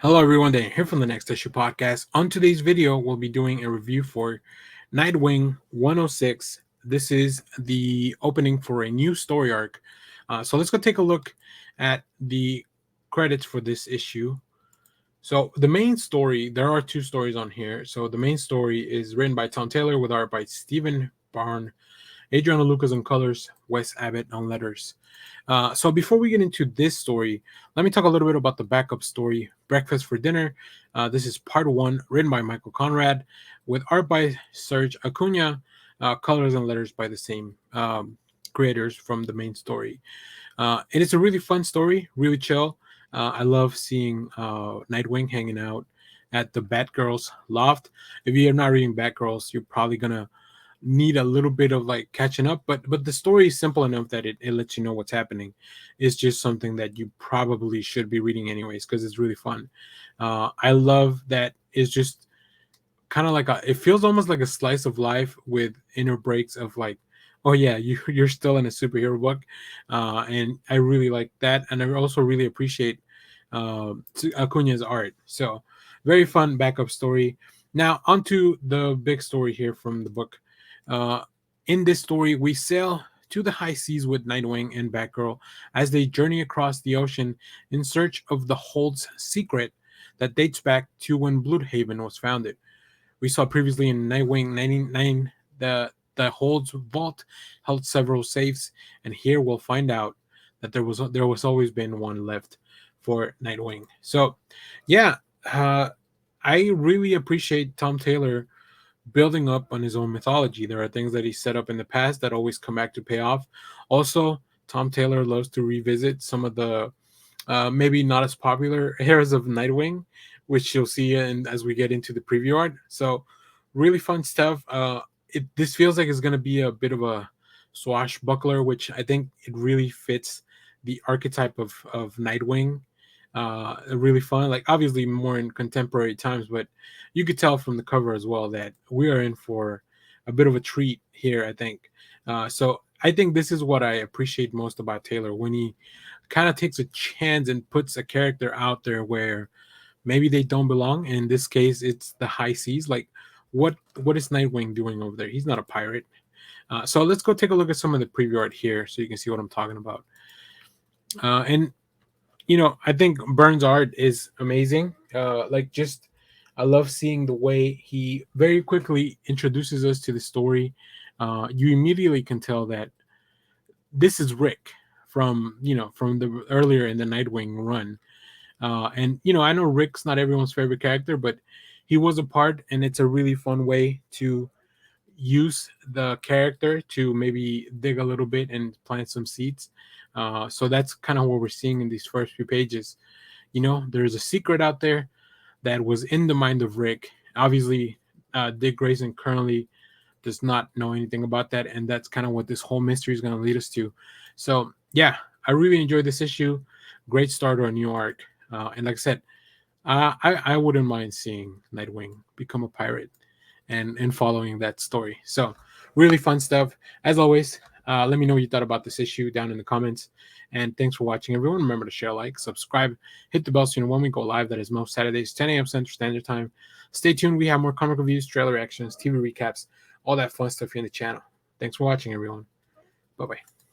Hello everyone, Dan here from the Next Issue Podcast. On today's video, we'll be doing a review for Nightwing 106. This is the opening for a new story arc. So let's go take a look at the credits for this issue. So the main story, there are two stories on here. So the main story is written by Tom Taylor with art by Stephen Byrne, Adriano Lucas on colors, Wes Abbott on letters. So before we get into this story, let me talk a little bit about the backup story, Breakfast for Dinner. This is part one, written by Michael Conrad, with art by Serg Acuña, colors and letters by the same creators from the main story. And it's a really fun story, really chill. I love seeing Nightwing hanging out at the Batgirl's loft. If you're not reading Batgirls, you're probably gonna need a little bit of like catching up, but the story is simple enough that it lets you know what's happening. It's just something that you probably should be reading anyways because it's really fun. I love that it's just kind of like it feels almost like a slice of life with inner breaks of like, oh yeah, you're still in a superhero book. And I really like that, and I also really appreciate Acuña's art. So very fun backup story. Now onto the big story here from the book. uh, in this story, we sail to the high seas with Nightwing and Batgirl as they journey across the ocean in search of the Hold's secret that dates back to when Bloodhaven was founded. We saw previously in Nightwing 99 the Hold's vault held several safes, and here we'll find out that there was always been one left for Nightwing. So, yeah, I really appreciate Tom Taylor building up on his own mythology. There are things that he set up in the past that always come back to pay off. Also, Tom Taylor loves to revisit some of the maybe not as popular eras of Nightwing, which you'll see as we get into the preview art. So, really fun stuff. This feels like it's going to be a bit of a swashbuckler, which I think it really fits the archetype of Nightwing. Really fun, like obviously more in contemporary times, but you could tell from the cover as well that we are in for a bit of a treat here, I think. So I think this is what I appreciate most about Taylor, when he kind of takes a chance and puts a character out there where maybe they don't belong. And in this case, it's the high seas. Like, what is Nightwing doing over there? He's not a pirate. So let's go take a look at some of the preview art here so you can see what I'm talking about. And I think Byrne's art is amazing. I love seeing the way he very quickly introduces us to the story. You immediately can tell that this is Rick from the earlier in the Nightwing run. And I know Rick's not everyone's favorite character, but he was a part, and it's a really fun way to use the character to maybe dig a little bit and plant some seeds. So that's kind of what we're seeing in these first few pages. There's a secret out there that was in the mind of Rick. Obviously, Dick Grayson currently does not know anything about that, and that's kind of what this whole mystery is going to lead us to. So, yeah, I really enjoyed this issue. Great start to a new arc. And like I said, I wouldn't mind seeing Nightwing become a pirate and following that story. So really fun stuff. As always, let me know what you thought about this issue down in the comments. And thanks for watching, everyone. Remember to share, like, subscribe, hit the bell so you know when we go live. That is most Saturdays, 10 a.m. Central Standard Time. Stay tuned. We have more comic reviews, trailer reactions, TV recaps, all that fun stuff here in the channel. Thanks for watching, everyone. Bye-bye.